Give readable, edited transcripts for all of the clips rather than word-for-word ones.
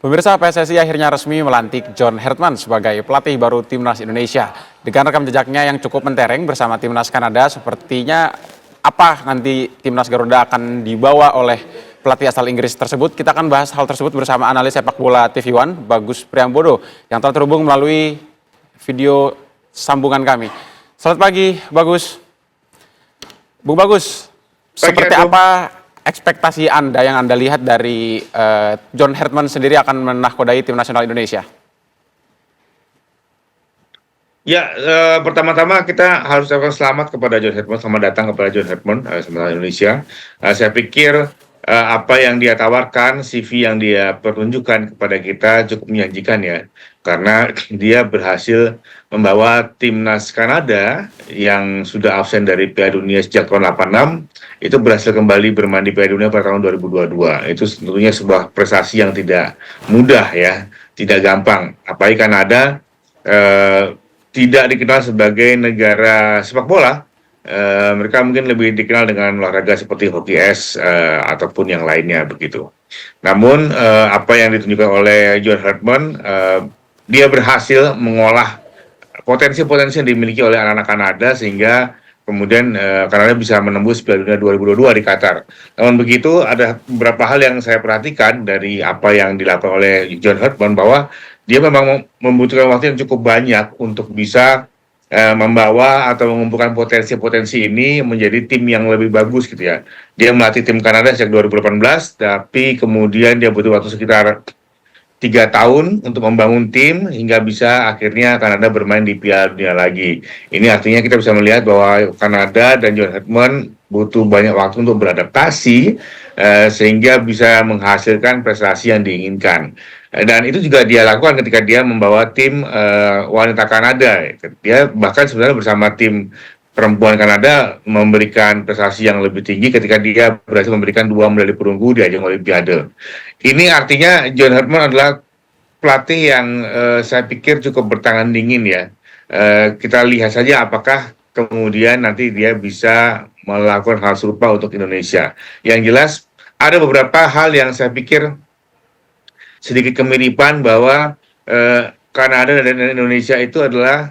Pemirsa, PSSI akhirnya resmi melantik John Hertman sebagai pelatih baru Timnas Indonesia. Dengan rekam jejaknya yang cukup mentereng bersama Timnas Kanada, sepertinya apa nanti Timnas Garuda akan dibawa oleh pelatih asal Inggris tersebut. Kita akan bahas hal tersebut bersama analis sepak bola TV One, Bagus Priambodo, yang telah terhubung melalui video sambungan kami. Selamat pagi, Bagus. Bung Bagus, seperti apa ekspektasi Anda yang Anda lihat dari John Hertman sendiri akan menahkodai tim nasional Indonesia? Ya, pertama-tama kita harus ucapkan selamat kepada John Hertman, selamat datang kepada John Hertman, sementara Indonesia. Saya pikir apa yang dia tawarkan, CV yang dia pertunjukkan kepada kita cukup menjanjikan ya, karena dia berhasil membawa timnas Kanada yang sudah absen dari Piala Dunia sejak tahun 86, itu berhasil kembali bermain di Piala Dunia pada tahun 2022. Itu tentunya sebuah prestasi yang tidak mudah ya, tidak gampang. Apalagi Kanada tidak dikenal sebagai negara sepak bola. Mereka mungkin lebih dikenal dengan olahraga seperti hoki es ataupun yang lainnya begitu. Namun apa yang ditunjukkan oleh John Hertman, dia berhasil mengolah potensi-potensi yang dimiliki oleh anak-anak Kanada sehingga kemudian Kanada bisa menembus Piala Dunia 2022 di Qatar. Namun begitu, ada beberapa hal yang saya perhatikan dari apa yang dilakukan oleh John Hertman, bahwa dia memang membutuhkan waktu yang cukup banyak untuk bisa membawa atau mengumpulkan potensi-potensi ini menjadi tim yang lebih bagus gitu ya. Dia melatih tim Kanada sejak 2018, tapi kemudian dia butuh waktu sekitar 3 tahun untuk membangun tim hingga bisa akhirnya Kanada bermain di Piala Dunia lagi. Ini artinya kita bisa melihat bahwa Kanada dan John Hertman butuh banyak waktu untuk beradaptasi sehingga bisa menghasilkan prestasi yang diinginkan. Dan itu juga dia lakukan ketika dia membawa tim wanita Kanada. Dia bahkan sebenarnya bersama tim perempuan Kanada memberikan prestasi yang lebih tinggi ketika dia berhasil memberikan 2 medali perunggu di ajang Olimpiade. Ini artinya John Hertman adalah pelatih yang saya pikir cukup bertangan dingin ya. Kita lihat saja apakah kemudian nanti dia bisa melakukan hal serupa untuk Indonesia. Yang jelas ada beberapa hal yang saya pikir sedikit kemiripan, bahwa Kanada dan Indonesia itu adalah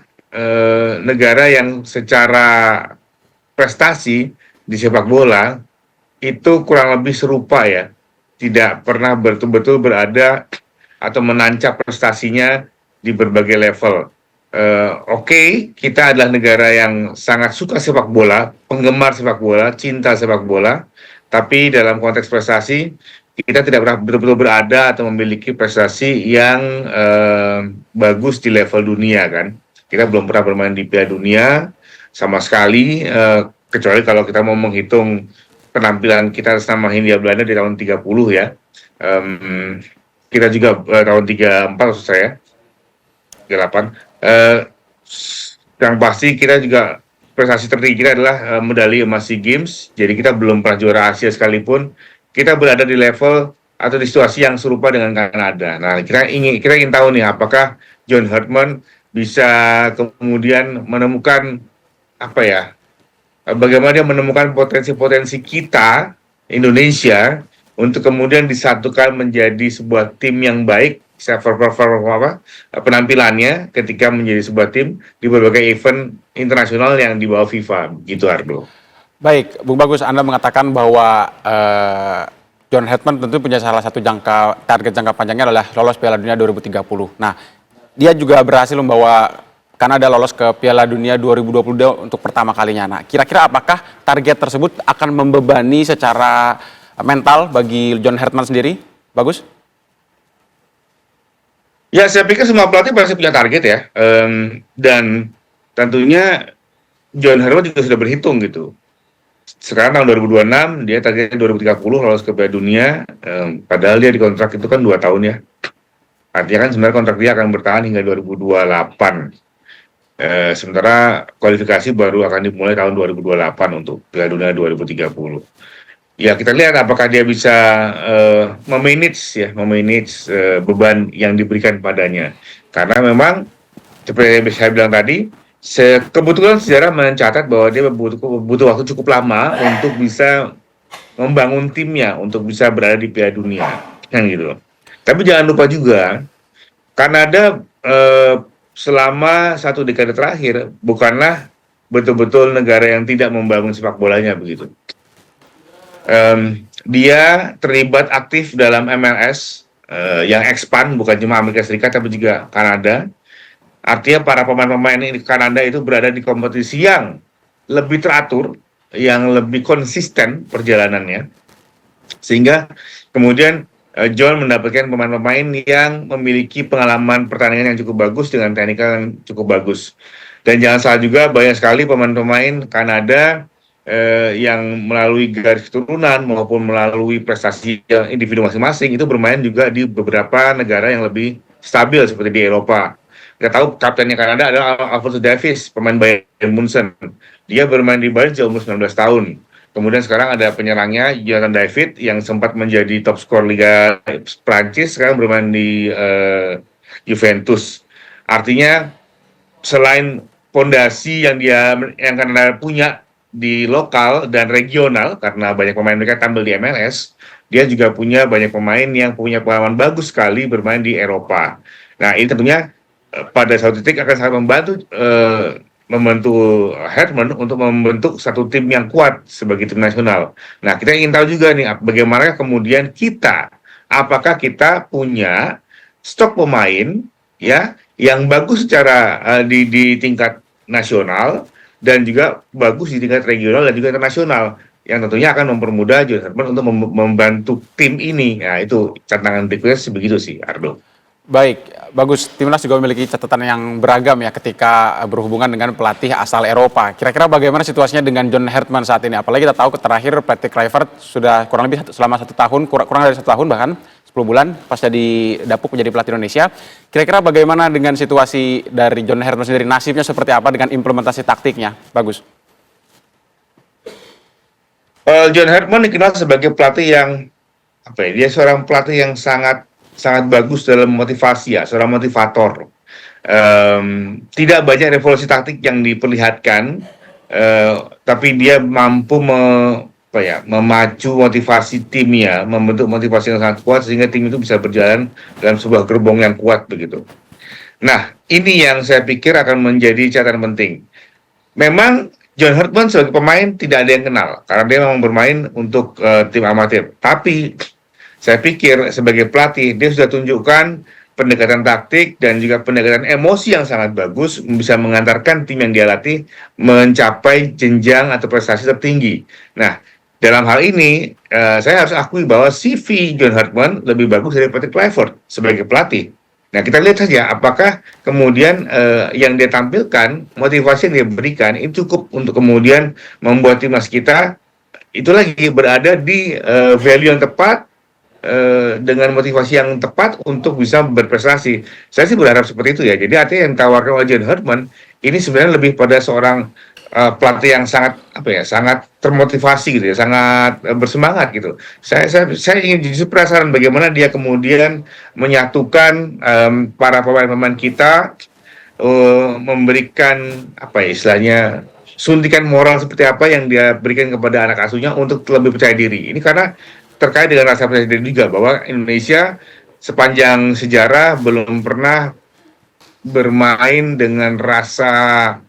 negara yang secara prestasi di sepak bola itu kurang lebih serupa ya, tidak pernah betul-betul berada atau menancap prestasinya di berbagai level. Oke, kita adalah negara yang sangat suka sepak bola, penggemar sepak bola, cinta sepak bola, tapi dalam konteks prestasi kita tidak pernah betul-betul berada atau memiliki prestasi yang bagus di level dunia kan. Kita belum pernah bermain di Piala Dunia sama sekali, kecuali kalau kita mau menghitung penampilan kita sama Hindia Belanda di tahun 30 ya. Kita juga tahun 34 maksud saya, 38. Yang pasti kita juga prestasi tertinggi kita adalah medali emas SEA Games. Jadi kita belum pernah juara Asia sekalipun. Kita berada di level atau di situasi yang serupa dengan Kanada. Nah, kita ingin tahu nih, apakah John Hertman bisa kemudian menemukan apa ya? Bagaimana dia menemukan potensi-potensi kita Indonesia untuk kemudian disatukan menjadi sebuah tim yang baik, penampilannya ketika menjadi sebuah tim di berbagai event internasional yang dibawa FIFA, gitu Ardo. Baik, Bung Bagus, Anda mengatakan bahwa John Hertman tentu punya salah satu target jangka panjangnya adalah lolos Piala Dunia 2030. Nah, dia juga berhasil membawa Kanada lolos ke Piala Dunia 2022 untuk pertama kalinya. Nah, kira-kira apakah target tersebut akan membebani secara mental bagi John Hertman sendiri? Bagus? Ya, saya pikir semua pelatih pasti punya target ya. Dan tentunya John Hertman juga sudah berhitung gitu. Sekarang tahun 2026, dia targetnya 2030 lolos ke Piala Dunia, padahal dia dikontrak itu kan 2 tahun ya. Artinya kan sebenarnya kontrak dia akan bertahan hingga 2028. Sementara kualifikasi baru akan dimulai tahun 2028 untuk Piala Dunia 2030. Ya, kita lihat apakah dia bisa memanage beban yang diberikan padanya. Karena memang seperti yang saya bilang tadi, kebetulan sejarah mencatat bahwa dia butuh waktu cukup lama untuk bisa membangun timnya untuk bisa berada di Piala Dunia, kan gitu. Tapi jangan lupa juga, Kanada selama 1 dekade terakhir bukanlah betul-betul negara yang tidak membangun sepak bolanya begitu. Dia terlibat aktif dalam MLS yang expand, bukan cuma Amerika Serikat tapi juga Kanada. Artinya para pemain-pemain di Kanada itu berada di kompetisi yang lebih teratur, yang lebih konsisten perjalanannya, sehingga kemudian John mendapatkan pemain-pemain yang memiliki pengalaman pertandingan yang cukup bagus dengan teknikal yang cukup bagus. Dan jangan salah juga, banyak sekali pemain-pemain Kanada yang melalui garis keturunan maupun melalui prestasi individu masing-masing itu bermain juga di beberapa negara yang lebih stabil seperti di Eropa. Kita tahu kaptennya Kanada adalah Alphonso Davies, pemain Bayern Munchen. Dia bermain di Bayern sejak umur 19 tahun. Kemudian sekarang ada penyerangnya Jonathan David yang sempat menjadi top skor Liga Prancis, sekarang bermain di Juventus. Artinya selain pondasi yang Kanada punya di lokal dan regional, karena banyak pemain mereka tampil di MLS, dia juga punya banyak pemain yang punya pengalaman bagus sekali bermain di Eropa. Nah, ini tentunya pada suatu titik akan sangat membantu Herman untuk membentuk satu tim yang kuat sebagai tim nasional. Nah, kita ingin tahu juga nih, bagaimana kemudian apakah kita punya stok pemain ya yang bagus secara di tingkat nasional dan juga bagus di tingkat regional dan juga internasional, yang tentunya akan mempermudah John Herman untuk membantu tim ini. Nah, itu tantangan berikutnya sebegitu sih, Ardo. Baik, bagus. Timnas juga memiliki catatan yang beragam ya ketika berhubungan dengan pelatih asal Eropa. Kira-kira bagaimana situasinya dengan John Herman saat ini? Apalagi kita tahu terakhir pelatih Kluivert sudah kurang lebih selama 1 tahun, kurang dari 1 tahun bahkan 10 bulan pasca didapuk menjadi pelatih Indonesia. Kira-kira bagaimana dengan situasi dari John Herman sendiri? Nasibnya seperti apa dengan implementasi taktiknya? Bagus. John Herman dikenal sebagai pelatih yang dia seorang pelatih yang sangat sangat bagus dalam motivasi, ya, seorang motivator. Tidak banyak revolusi taktik yang diperlihatkan, tapi dia mampu memacu motivasi timnya, membentuk motivasi yang sangat kuat sehingga tim itu bisa berjalan dalam sebuah gerbong yang kuat begitu. Nah, ini yang saya pikir akan menjadi catatan penting. Memang John Herman sebagai pemain tidak ada yang kenal karena dia memang bermain untuk tim amatir. Tapi saya pikir sebagai pelatih dia sudah tunjukkan pendekatan taktik dan juga pendekatan emosi yang sangat bagus, bisa mengantarkan tim yang dia latih mencapai jenjang atau prestasi tertinggi. Nah, dalam hal ini saya harus akui bahwa CV John Herman lebih bagus dari Patrick Kluivert sebagai pelatih. Nah, kita lihat saja apakah kemudian yang dia tampilkan, motivasi yang dia berikan ini cukup untuk kemudian membuat timnas kita itu lagi berada di value yang tepat, dengan motivasi yang tepat untuk bisa berprestasi. Saya sih berharap seperti itu ya. Jadi artinya yang ditawarkan oleh John Herman ini sebenarnya lebih pada seorang pelatih yang sangat sangat termotivasi gitu ya, sangat bersemangat gitu. Saya ingin justru penasaran bagaimana dia kemudian menyatukan para pemain-pemain kita, memberikan istilahnya suntikan moral seperti apa yang dia berikan kepada anak asuhnya untuk lebih percaya diri. Ini karena terkait dengan rasa percaya diri juga bahwa Indonesia sepanjang sejarah belum pernah bermain dengan rasa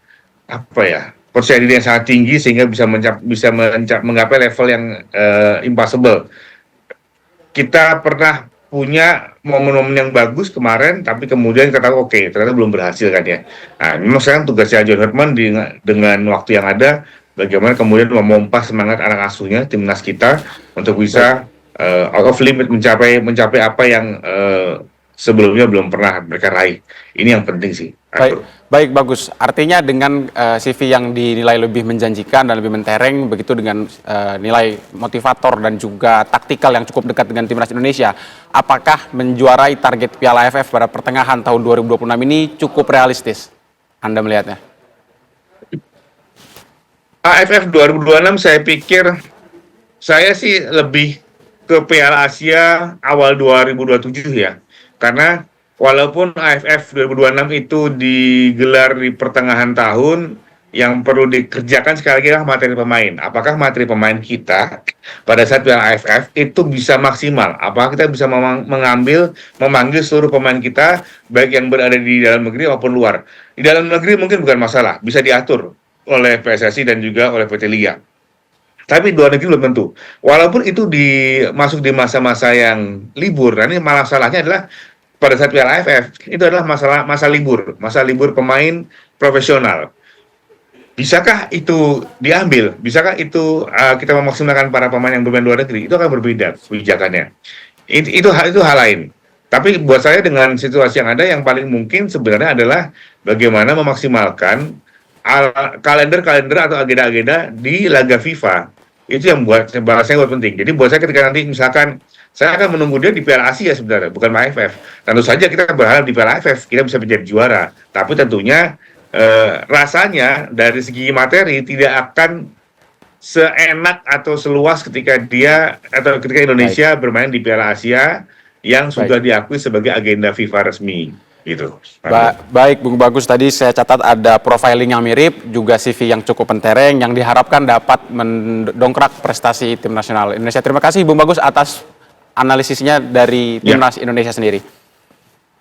percaya diri yang sangat tinggi sehingga bisa menggapai level yang impossible. Kita pernah punya momen-momen yang bagus kemarin, tapi kemudian kita tahu ternyata belum berhasil kan ya. Nah, memang sekarang tugasnya John Herman dengan waktu yang ada, bagaimana kemudian memompa semangat anak asuhnya timnas kita untuk bisa out of limit mencapai apa yang sebelumnya belum pernah mereka raih. Ini yang penting sih. Baik, bagus. Artinya dengan CV yang dinilai lebih menjanjikan dan lebih mentereng, begitu dengan nilai motivator dan juga taktikal yang cukup dekat dengan timnas Indonesia, apakah menjuarai target Piala AFF pada pertengahan tahun 2026 ini cukup realistis? Anda melihatnya? AFF 2026 saya pikir saya sih lebih ke Piala Asia awal 2027 ya. Karena walaupun AFF 2026 itu digelar di pertengahan tahun, yang perlu dikerjakan sekali lagi adalah materi pemain. Apakah materi pemain kita pada saat Piala AFF itu bisa maksimal? Apakah kita bisa memanggil seluruh pemain kita, baik yang berada di dalam negeri maupun luar? Di dalam negeri mungkin bukan masalah, bisa diatur oleh PSSI dan juga oleh PT Liga. Tapi luar negeri belum tentu. Walaupun itu masuk di masa-masa yang libur, nah ini masalahnya adalah pada saat Piala AFF itu adalah masa libur pemain profesional. Bisakah itu diambil? Bisakah itu kita memaksimalkan para pemain yang bermain luar negeri? Itu akan berbeda kebijakannya. Itu hal lain. Tapi buat saya dengan situasi yang ada, yang paling mungkin sebenarnya adalah bagaimana memaksimalkan kalender-kalender atau agenda-agenda di laga FIFA. Itu yang buat saya buat penting. Jadi buat saya ketika nanti misalkan saya akan menunggu dia di Piala Asia sebenarnya, bukan AFF. Tentu saja kita berharap di Piala AFF kita bisa menjadi juara. Tapi tentunya rasanya dari segi materi tidak akan seenak atau seluas ketika Indonesia bermain di Piala Asia yang sudah diakui sebagai agenda FIFA resmi gitu. Baik, Bung Bagus, tadi saya catat ada profiling yang mirip, juga CV yang cukup mentereng yang diharapkan dapat mendongkrak prestasi tim nasional Indonesia. Terima kasih Bung Bagus atas analisisnya dari timnas Indonesia sendiri.